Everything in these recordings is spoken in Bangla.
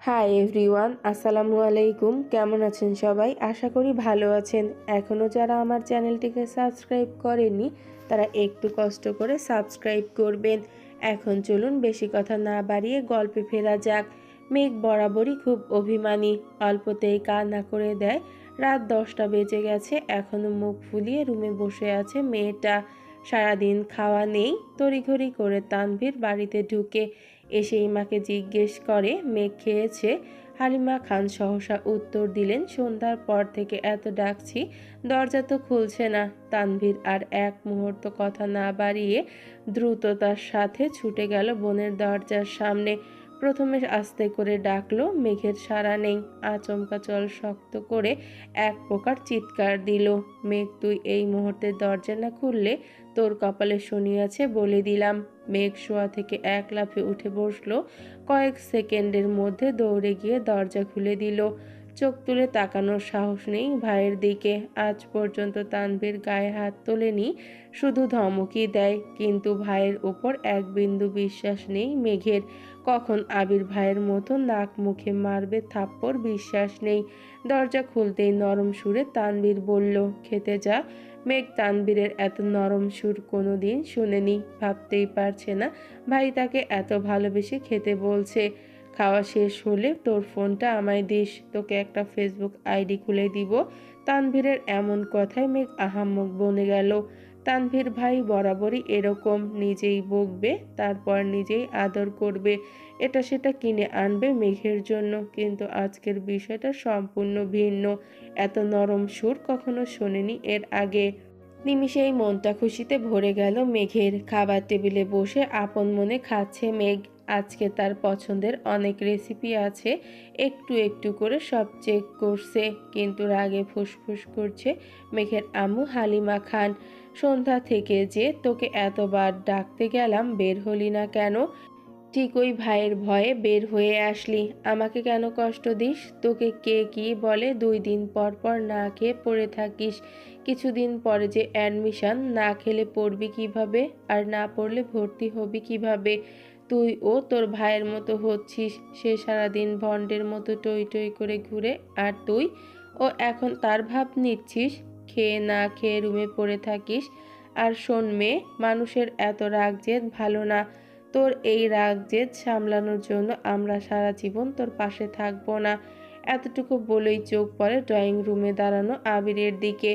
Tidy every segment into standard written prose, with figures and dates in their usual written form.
হাই এভরিওয়ান, আসসালামু আলাইকুম। কেমন আছেন সবাই? আশা করি ভালো আছেন। এখনও যারা আমার চ্যানেলটিকে সাবস্ক্রাইব করেননি তারা একটু কষ্ট করে সাবস্ক্রাইব করবেন। এখন চলুন বেশি কথা না বাড়িয়ে গল্পে ফেরা যাক। মেঘ বরাবরই খুব অভিমানী, অল্পতেই কান্না করে দেয়। রাত 10টা বেজে গেছে, এখনও মুখ ফুলিয়ে রুমে বসে আছে মেয়েটা। সারাদিন খাওয়া নেই। তড়িঘড়ি করে তানভীর বাড়িতে ঢুকে এসেই মাকে জিজ্ঞেস করে মেঘ খেয়েছে। হালিমা খান সহসা উত্তর দিলেন, সন্ধ্যার পর থেকে এত ডাকছি, দরজা তো খুলছে না। তানভীর আর এক মুহূর্ত কথা না বাড়িয়ে দ্রুততার সাথে ছুটে গেল বোনের দরজার সামনে। প্রথমে আস্তে করে ডাকলো, মেঘের সাড়া নেই। আচমকা চল শক্ত করে এক প্রকার চিৎকার দিল, মেঘ তুই এই মুহূর্তে দরজা না খুললে তোর কপালে শনি আছে বলে দিলাম। মেঘ শোয়া থেকে এক লাফে উঠে বসলো, কয়েক সেকেন্ডের মধ্যে দৌড়ে গিয়ে দরজা খুলে দিল। চোখ তুলে তাকানোর সাহস নেই ভাইয়ের দিকে। আজ পর্যন্ত তানভীর গায়ে হাত তোলেনি, শুধু ধমকই দেয়, কিন্তু ভাইয়ের ওপর এক বিন্দু বিশ্বাস নেই মেঘের। কখন আবির ভাইয়ের মতো নাক মুখে মারবে থাপ্পড় বিশ্বাস নেই। দরজা খুলতেই নরম সুরে তানভীর বলল, খেতে যা। মেঘ তানভীরের এত নরম সুর কোনোদিন শুনেনি, ভাবতেই পারছে না ভাই তাকে এত ভালোবেসে খেতে বলছে। খাওয়া শেষ হলে তোর ফোনটা আমায় দিস, তোকে একটা ফেসবুক আইডি খুলে দিব। তানভীরের এমন কথায় মেঘ আহাম্মক বনে গেল। তানভীর ভাই বরাবরই এরকম, নিজেই বকবে, তারপর নিজেই আদর করবে, এটা সেটা কিনে আনবে মেঘের জন্য। কিন্তু আজকের বিষয়টা সম্পূর্ণ ভিন্ন। এত নরম সুর কখনো শোনেনি এর আগে। নিমিষেই মনটা খুশিতে ভরে গেল মেঘের। খাবার টেবিলে বসে আপন মনে খাচ্ছে মেঘ। আজকে তার পছন্দের অনেক রেসিপি আছে, একটু একটু করে সব চেক করছে, কিন্তু রাগে ফুসফুস করছে মেঘের আম্মু হালিমা খান। সন্ধ্যা থেকে যে তোকে এতবার ডাকতে গেলাম, বের হলি না কেন? ঠিক ওই ভাইয়ের ভয়ে বের হয়ে আসলি, আমাকে কেন কষ্ট দিস? তোকে কে কি বলে 2 দিন পর পর না খেয়ে পড়ে থাকিস? কিছুদিন পরে যে অ্যাডমিশন, না খেলে পড়বি কিভাবে? আর না পড়লে ভর্তি হবি কিভাবে? তুই ও তোর ভাইয়ের মতো হচ্ছিস, সে সারাদিন ভণ্ডের মতো টই টই করে ঘুরে, আর তুই ও এখন তার ভাব নিচ্ছিস, খেয়ে না খেয়ে রুমে পড়ে থাকিস। আর শোন মেয়ে, মানুষের এত রাগ জেদ ভালো না। তোর এই রাগ জেদ সামলানোর জন্য আমরা সারা জীবন তোর পাশে থাকবো না। এতটুকু বলেই চোখ পড়ে ড্রয়িং রুমে দাঁড়ানো আবিরের দিকে।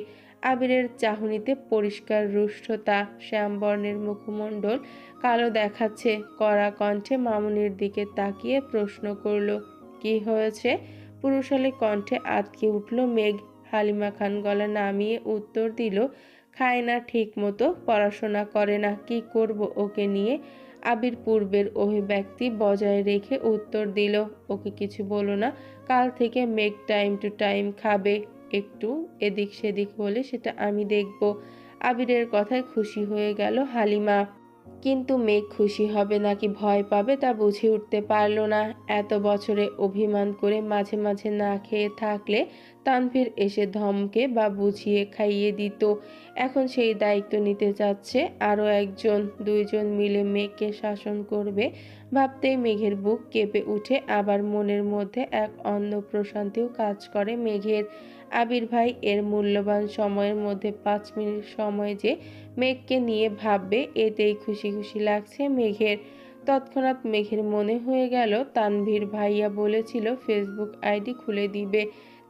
আবিরের চাহনিতে পরিষ্কার রুষ্টতা, শ্যামবর্ণের মুখমণ্ডল কালো দেখাচ্ছে। কড়া কণ্ঠে মামুনির দিকে তাকিয়ে প্রশ্ন করল, কি হয়েছে? পুরুষালী কণ্ঠে আটকে উঠল মেঘ। হালিমা খান গলা নামিয়ে উত্তর দিল, খায় না ঠিক মতো, পড়াশোনা করে না, কি করব ওকে নিয়ে? আবির পূর্বের অভিব্যক্তি বজায় রেখে উত্তর দিল, ওকে কিছু বলো না, কাল থেকে মেঘ টাইম টু টাইম খাবে। একটু এদিক সেদিক হলে সেটা আমি দেখব। আবিরের কথায় খুশি হয়ে গেল হালিমা, কিন্তু মেঘ খুশি হবে নাকি ভয় পাবে তা বুঝে উঠতে পারল না। এত বছরে অভিমান করে মাঝে মাঝে না খেয়ে থাকলে তানভীর এসে ধমকে বা বুঝিয়ে খাইয়ে দিত। এখন সেই দায়িত্ব নিতে যাচ্ছে আরও একজন। 2জন মিলে মেঘকে শাসন করবে ভাবতেই মেঘের বুক কেঁপে উঠে, আবার মনের মধ্যে এক অন্য প্রশান্তিও কাজ করে মেঘের। আবির ভাই এর মূল্যবান সময়ের মধ্যে 5 মিনিট সময় যে মেঘকে নিয়ে ভাববে, এতেই খুশি খুশি লাগছে মেঘের। তৎক্ষণাৎ মেঘের মনে হয়ে গেল তানভীর ভাইয়া বলেছিল ফেসবুক আইডি খুলে দিবে।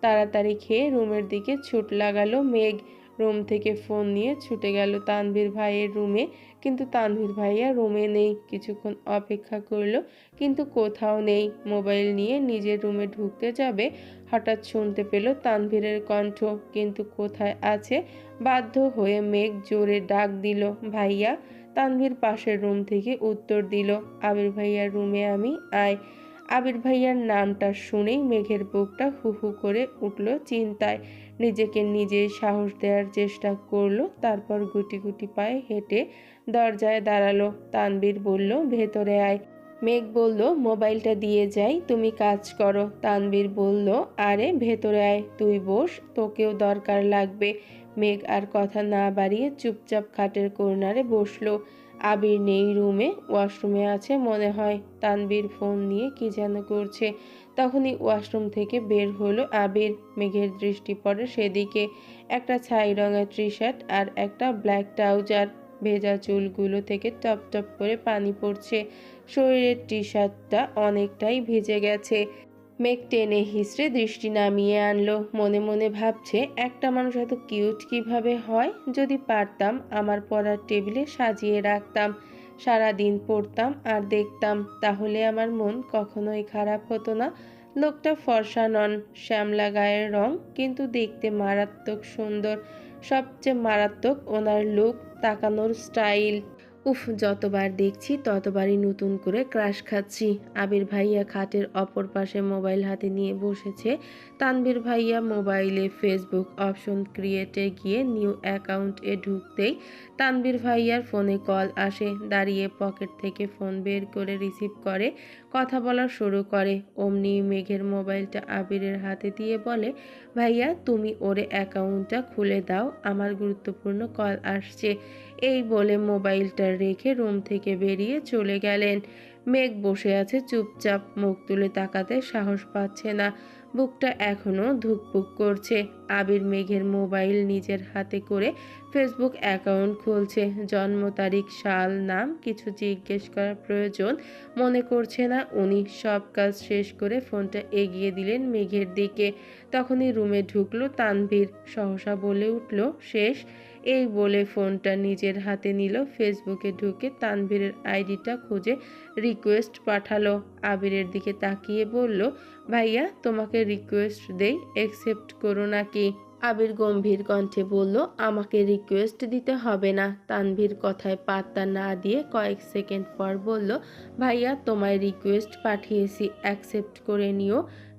তাড়াতাড়ি খেয়ে রুমের দিকে ছুট লাগালো মেঘ। রুম থেকে ফোন নিয়ে ছুটে গেল তানভীর ভাইয়ের রুমে, কিন্তু তানভীর ভাইয়া রুমে নেই। কিছুক্ষণ অপেক্ষা করলো, কিন্তু কোথাও নেই। মোবাইল নিয়ে নিজের রুমে ঢুকতে যাবে, হঠাৎ শুনতে পেল তানভীরের কণ্ঠ, কিন্তু কোথায় আছে? বাধ্য হয়ে মেঘ জোরে ডাক দিল, ভাইয়া। তানভীর পাশের রুম থেকে উত্তর দিল, আবির ভাইয়ার রুমে আমি, আয়। আবির ভাইয়ার নামটা শুনেই মেঘের বুকটা হু হু করে উঠল চিন্তায়। নিজেকে নিজেই সাহস দেওয়ার চেষ্টা করলো, তারপর গুটি গুটি পায়ে হেঁটে দরজায় দাঁড়ালো। তানভীর বলল, ভেতরে আয়। মেঘ বলল, মোবাইলটা দিয়ে যাই, তুমি কাজ করো। তানভীর বলল, আরে ভেতরে আয়, তুই বস, তোকেও দরকার লাগবে। মেঘ আর কথা না বাড়িয়ে চুপচাপ খাটের কর্নারে বসলো। আবির নেই রুমে, ওয়াশরুমে আছে মনে হয়। তানভীর ফোন নিয়ে কি যেন করছে। তখনই ওয়াশরুম থেকে বের হলো আবির। মেঘের দৃষ্টি পড়ে সেদিকে। একটা ছাই রঙের টি শার্ট আর একটা ব্ল্যাক ট্রাউজার। ভেজা চুলগুলো থেকে টপ টপ করে পানি পড়ছে। শরীরের টি শার্টটা অনেকটাই ভিজে গেছে। মেঘ টেনে হিসড়ে দৃষ্টি নামিয়ে আনলো। মনে মনে ভাবছে, একটা মানুষ এত কিউট কিভাবে হয়। যদি পারতাম আমার পড়ার টেবিলে সাজিয়ে রাখতাম, সারাদিন পড়তাম আর দেখতাম, তাহলে আমার মন কখনোই খারাপ হতো না। লোকটা ফর্সা নন, শ্যামলা গায়ের রং, কিন্তু দেখতে মারাত্মক সুন্দর। সবচেয়ে মারাত্মক ওনার লুক, তাকানোর স্টাইল। উফ, যতবার দেখছি ততবারই নতুন করে ক্রাশ খাচ্ছি। আবির ভাইয়া খাটের অপর পাশে মোবাইল হাতে নিয়ে বসেছে। তানভীর ভাইয়া মোবাইলে ফেসবুক অপশন ক্রিয়েটে গিয়ে নিউ অ্যাকাউন্টে ঢুকতেই তানভীর ভাইয়ার ফোনে কল আসে। দাঁড়িয়ে পকেট থেকে ফোন বের করে রিসিভ করে কথা বলা শুরু করে। অমনি মেঘের মোবাইলটা আবিরের হাতে দিয়ে বলে, ভাইয়া তুমি ওরে অ্যাকাউন্টটা খুলে দাও, আমার গুরুত্বপূর্ণ কল আসছে। এই বলে মোবাইলটা রেখে রুম থেকে বেরিয়ে চলে গেলেন। মেঘ বসে আছে চুপচাপ, মুখ তুলে তাকাতে সাহস পাচ্ছে না। বুকটা এখনো ধুকপুক করছে। আবির মেঘের মোবাইল নিজের হাতে করে ফেসবুক অ্যাকাউন্ট খুলছে। জন্ম তারিখ, সাল, নাম কিছু জিজ্ঞেস করার প্রয়োজন মনে করছে না উনি। সব কাজ শেষ করে ফোনটা এগিয়ে দিলেন মেঘের দিকে। তখনই রুমে ঢুকলো তানভীর। সহসা বলে উঠল, শেষ। এই বলে ফোনটা নিজের হাতে নিল। ফেসবুকে ঢুকে তানভীরের আইডিটা খুঁজে রিকোয়েস্ট পাঠালো। আবিরের দিকে তাকিয়ে বলল, ভাইয়া তোমাকে রিকোয়েস্ট দেই, অ্যাকসেপ্ট করো নাকি? আবির গম্ভীর কণ্ঠে বলল, আমাকে রিকোয়েস্ট দিতে হবে না। তানভীর কথায় পাত্তা না দিয়ে কয়েক সেকেন্ড পর বলল, ভাইয়া তোমায় রিকোয়েস্ট পাঠিয়েছি, অ্যাকসেপ্ট করে নিও,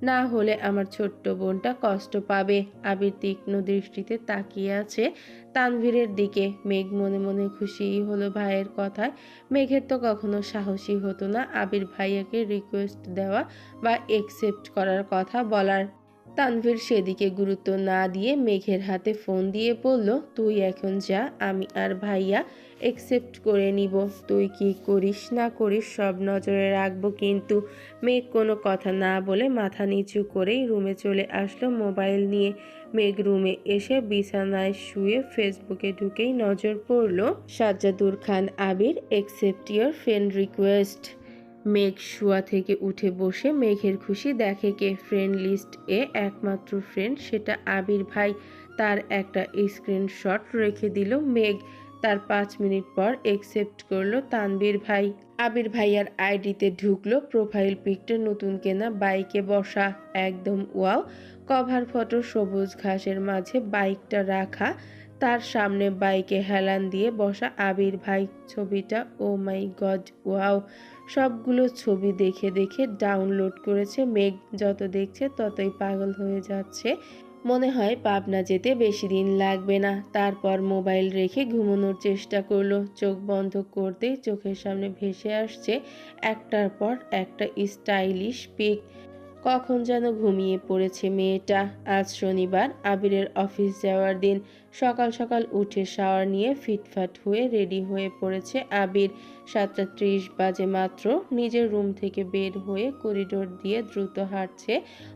না হলে আমার ছোট্ট বোনটা কষ্ট পাবে। আবির তীক্ষ্ণ দৃষ্টিতে তাকিয়ে আছে তানভীরের দিকে। মেঘ মনে মনে খুশিই হলো ভাইয়ের কথায়। মেঘের তো কখনো সাহসী হতো না আবির ভাইয়াকে রিকোয়েস্ট দেওয়া বা অ্যাকসেপ্ট করার কথা বলার। তানভীর সেদিকে গুরুত্ব না দিয়ে মেঘের হাতে ফোন দিয়ে বলল, তুই এখন যা, আমি আর ভাইয়া অ্যাকসেপ্ট করে নিব। তুই কি করিস না করিস সব নজরে রাখবো কিন্তু। মেঘ কোনো কথা না বলে মাথা নিচু করেই রুমে চলে আসলো মোবাইল নিয়ে। মেঘ রুমে এসে বিছানায় শুয়ে ফেসবুকে ঢুকেই নজর পড়ল সাজ্জাদুর খান আবির অ্যাকসেপ্ট ইওর ফ্রেন্ড রিকোয়েস্ট। মেঘ শোয়া থেকে উঠে বসে মেঘের খুশি দেখে কে। ফ্রেন্ড লিস্ট এ একমাত্র ফ্রেন্ড, সেটা আবির ভাই। তার একটা স্ক্রিনশট রেখে দিল মেঘ। তার 5 মিনিট পর অ্যাকসেপ্ট করলো তানভীর ভাই। আবির ভাইয়ার আইডিতে ঢুকলো। প্রোফাইল পিকটা নতুন কেনা বাইকে বসা, একদম ওয়াও। কভার ফটো সবুজ ঘাসের মাঝে বাইকটা রাখা, তার সামনে বাইকে হেলান দিয়ে বসা আবির ভাই। ছবিটা ও মাই গড ওয়াও। সবগুলো ছবি দেখে দেখে ডাউনলোড করেছে মেঘ। যত দেখছে ততই পাগল হয়ে যাচ্ছে। মনে হয় পাবনা যেতে বেশি দিন লাগবে না। তারপর মোবাইল রেখে ঘুমানোর চেষ্টা করলো। চোখ বন্ধ করতেই চোখের সামনে ভেসে আসছে একটার পর একটা স্টাইলিশ পিক। কখন যেন ঘুমিয়ে পড়েছে মেয়েটা। আজ শনিবার, আবিরের অফিস যাওয়ার দিন। সকাল সকাল উঠে শাওয়ার নিয়ে ফিটফাট হয়ে রেডি হয়ে পড়েছে আবির। 7:30 বাজে মাত্র। নিজের রুম থেকে বের হয়ে করিডোর দিয়ে দ্রুত হাঁটছে।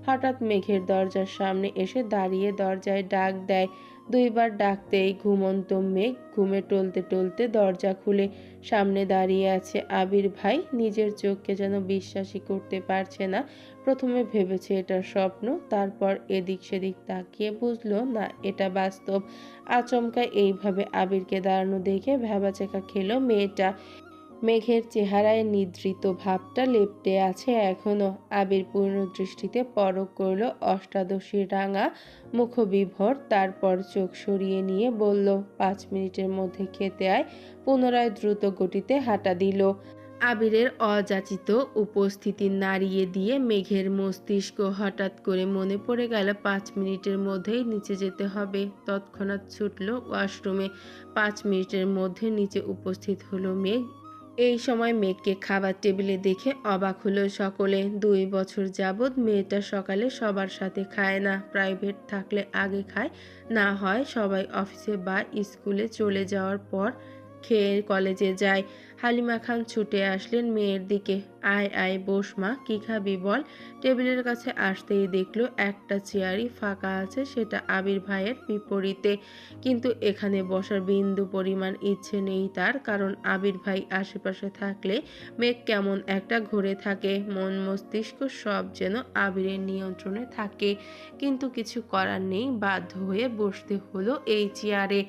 হঠাৎ মেঘের দরজার সামনে এসে দাঁড়িয়ে দরজায় ডাক দেয়। 2বার ডাকতেই ঘুমন্ত মেঘ ঘুমে টলতে টলতে দরজা খুলে। সামনে দাঁড়িয়ে আছে আবির ভাই। নিজের চোখকে যেন বিশ্বাসই করতে পারছে না। প্রথমে ভেবেছে এটা স্বপ্ন, তারপর এদিক সেদিক তাকিয়ে বুঝলো না, এটা বাস্তব। আচমকা এইভাবে আবিরকে দাঁড়ানো দেখে ভ্যাবাচ্যাকা খেলো মেয়েটা। মেঘের চেহারায় নিদ্রিত ভাবটা লেপ্টে আছে এখনো। আবির পূর্ণ দৃষ্টিতে পরখ করলো অষ্টাদশীর রাঙা মুখবিভর। তারপর চোখ সরিয়ে নিয়ে বলল, 5 মিনিটের মধ্যে খেতে আয়। পুনরায় দ্রুত গতিতে হাঁটা দিল। আবিরের অযাচিত উপস্থিতি নাড়িয়ে দিয়ে মেঘের মস্তিষ্ক হঠাৎ করে মনে পড়ে গেল 5 মিনিটের মধ্যেই নিচে যেতে হবে। তৎক্ষণাৎ ছুটল ওয়াশরুমে। 5 মিনিটের মধ্যে নিচে উপস্থিত হলো মেঘ। এই সময় মেঘকে খাবার টেবিলে দেখে অবাক হলো সকলে। 2 বছর যাবৎ মেয়েটা সকালে সবার সাথে খায় না। প্রাইভেট থাকলে আগে খায়, না হয় সবাই অফিসে বা স্কুলে চলে যাওয়ার পর খেয়ে কলেজে যায়। হালিমা খান ছুটে আসলেন মেয়ের দিকে। আয় আয় বস মা, কি খাবি বল। টেবিলের কাছে আসতেই দেখলো একটা চেয়ারই ফাঁকা আছে, সেটা আবির ভাইয়ের বিপরীতে। কিন্তু এখানে বসার বিন্দু পরিমাণ ইচ্ছে নেই তার, কারণ আবির ভাই আশেপাশে থাকলে মেঘ কেমন একটা ঘুরে থাকে, মন মস্তিষ্ক সব যেন আবিরের নিয়ন্ত্রণে থাকে। কিন্তু কিছু করার নেই, বাধ্য হয়ে বসতে হলো এই চেয়ারে।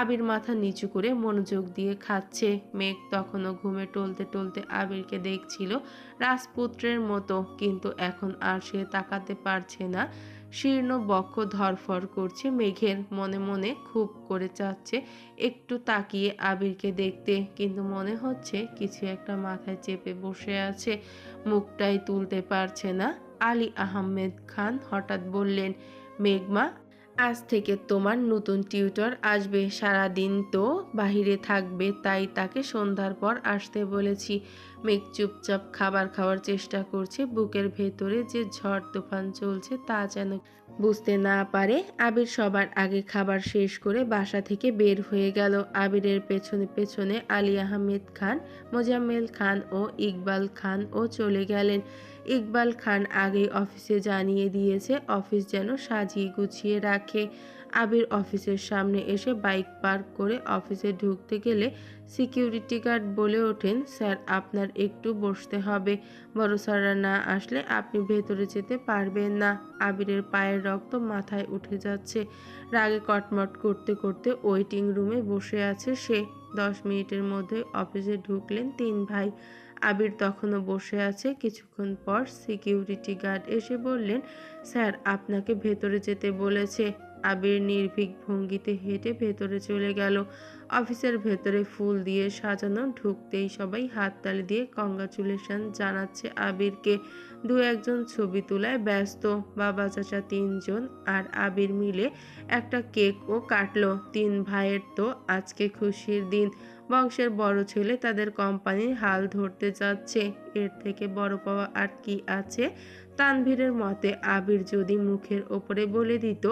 আবির মাথা নিচু করে মনোযোগ দিয়ে খাচ্ছে। মেঘ তখনও ঘুমে টলতে টলতে আবিরকে দেখছিল রাজপুত্রের মতো, কিন্তু এখন আর সে তাকাতে পারছে না। শীর্ণ বক্ষ ধরফর করছে মেঘের, মনে মনে খুব করে চাচ্ছে একটু তাকিয়ে আবিরকে দেখতে, কিন্তু মনে হচ্ছে কিছু একটা মাথায় চেপে বসে আছে, মুখটাই তুলতে পারছে না। আলী আহমেদ খান হঠাৎ বললেন, মেঘমা, আজ থেকে তোমার নতুন টিউটর আসবে, সারাদিন তো বাহিরে থাকবে, তাই তাকে সন্ধ্যার পর আসতে বলেছি। মেঘ চুপচাপ খাবার খাওয়ার চেষ্টা করছে, বুকের ভেতরে যে ঝড় তুফান চলছে তা যেন বুঝতে না পারে। আবির সবার আগে খাবার শেষ করে বাসা থেকে বের হয়ে গেল। আবিরের পেছনে পেছনে আলী আহমেদ খান, মোজাম্মেল খান ও ইকবাল খান ও চলে গেলেন। ইকবাল খান আগেই অফিসে জানিয়ে দিয়েছে অফিস যেন সাজিয়ে গুছিয়ে রাখে। আবির অফিসের সামনে এসে বাইক পার্ক করে অফিসে ঢুকতে গেলে সিকিউরিটি গার্ড বলে ওঠেন, স্যার আপনার একটু বসতে হবে, বড় স্যাররা না আসলে আপনি ভেতরে যেতে পারবেন না। আবিরের পায়ের রক্ত মাথায় উঠে যাচ্ছে, রাগে কটমট করতে করতে ওয়েটিং রুমে বসে আছে সে। 10 মিনিটের মধ্যে অফিসে ঢুকলেন 3 ভাই। আবির তখনও বসে আছে। কিছুক্ষণ পর সিকিউরিটি গার্ড এসে বললেন, স্যার আপনাকে ভেতরে যেতে বলেছে। আবির নির্ভীক ভঙ্গিতে হেঁটে ভেতরে চলে গেল। অফিসের ভেতরে ফুল দিয়ে সাজানো, ঢুকতেই সবাই হাততালি দিয়ে কংগ্রাচুলেশন জানাচ্ছে আবিরকে। দু একজন ছবি তোলায় ব্যস্ত, বাবা চাচা 3 জন আর আবির মিলে একটা কেকও কাটলো। 3 ভাইয়ের তো আজকে খুশির দিন, বংশের বড় ছেলে তাদের কোম্পানির হাল ধরতে যাচ্ছে, এর থেকে বড় পাওয়া আর কি আছে। তানভীরের মতে আবির যদি মুখের ওপরে বলে দিত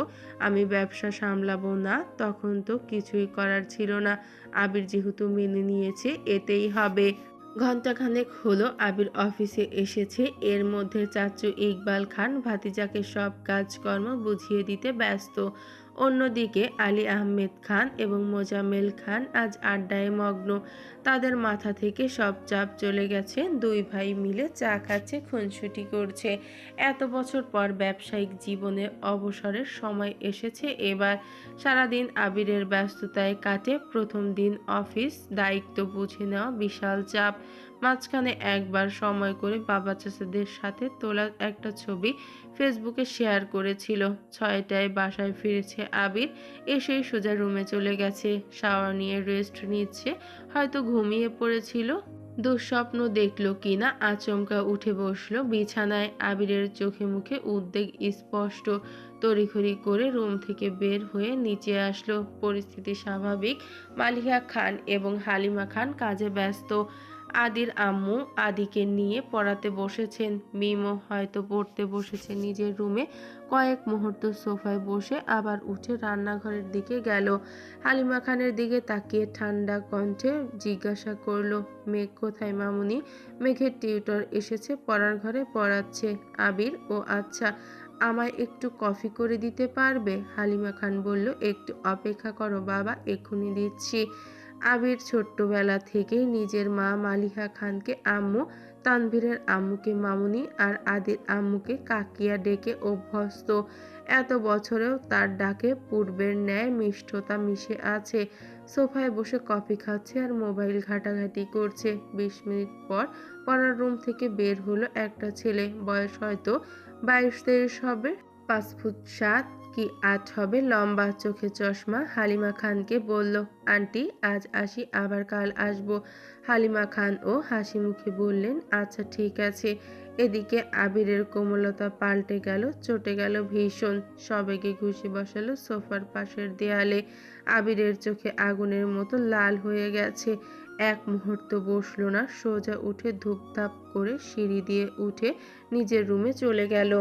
আমি ব্যবসা সামলাবো না, তখন তো কিছুই করার ছিল না। আবির যেহেতু মেনে নিয়েছে এতেই হবে। ঘণ্টাখানেক হলো আবির অফিসে এসেছে, এর মধ্যে চাচু ইকবাল খান ভাতিজাকে সব কাজকর্ম বুঝিয়ে দিতে ব্যস্ত। অন্যদিকে আলী আহমেদ খান এবং মোজাম্মেল খান আজ আড্ডায় মগ্ন, তাদের মাথা থেকে সব চাপ চলে গেছে। 2 ভাই মিলে চা খাচ্ছে, খুনসুটি করছে। এত বছর পর ব্যবসায়িক জীবনে অবসরের সময় এসেছে এবার। সারাদিন আবিরের ব্যস্ততায় কাটে, প্রথম দিন অফিস দায়িত্ব বুঝে নেওয়া বিশাল চাপ। মাঝখানে একবার সময় করে বাবা চাচাদের সাথে তোলা একটা ছবি ফেসবুকে শেয়ার করেছিল। 6টায় বাসায় ফিরেছে আবির, এসেই সোজা রুমে চলে গেছে, শাওয়ার নিয়ে রেস্ট নিচ্ছে, হয়তো ঘুমিয়ে পড়েছিল। দুঃস্বপ্ন দেখলো কিনা আচমকা উঠে বসলো বিছানায়। আবিরের চোখে মুখে উদ্বেগ স্পষ্ট, তড়িঘড়ি করে রুম থেকে বের হয়ে নিচে আসলো। পরিস্থিতি স্বাভাবিক, মালিহা খান এবং হালিমা খান কাজে ব্যস্ত। আদির আম্মু আদিকে নিয়ে পড়াতে বসেছেন, মিমও হয়তো পড়তে বসেছে নিজের রুমে। কয়েক মুহূর্ত সোফায় বসে আবার উঠে রান্নাঘরের দিকে গেল। হালিমা খানের দিকে তাকিয়ে ঠান্ডা কণ্ঠে জিজ্ঞাসা করলো, মেঘ কোথায় মামুনি? মেঘের টিউটর এসেছে, পড়ার ঘরে পড়াচ্ছে। আবির, ও আচ্ছা, আমায় একটু কফি করে দিতে পারবে? হালিমা খান বলল, একটু অপেক্ষা করো বাবা, এক্ষুনি দিচ্ছি। আবির ছোট্টবেলা থেকেই নিজের মা মালিহা খানকে আম্মু, তানভীরের আম্মুকে মামুনি আর আদির আম্মুকে কাকিয়া ডেকে অভ্যস্ত। এত বছরেও তার ডাকে পূর্বের ন্যায় মিষ্টতা মিশে আছে। সোফায় বসে কফি খাচ্ছে আর মোবাইল ঘাটাঘাটি করছে। 20 মিনিট পর পড়ার রুম থেকে বের হলো একটা ছেলে, বয়স হয়তো 22-23 হবে, 5 ফুট 7 কি 8 হবে, লম্বা, চোখে চশমা। হালিমা খানকে বলল, আন্টি আজ আসি, আবার কাল আসবো। হালিমা খান ও হাসি মুখে বললেন, আচ্ছা ঠিক আছে। এদিকে আবিরের কোমলতা পাল্টে গেল, চটে গেল ভীষণ, সবেগে ঘুষি বসালো সোফার পাশের দেয়ালে। আবিরের চোখে আগুনের মতো লাল হয়ে গেছে। এক মুহূর্ত বসলো না, সোজা উঠে ধূপধাপ করে সিঁড়ি দিয়ে উঠে নিজের রুমে চলে গেল।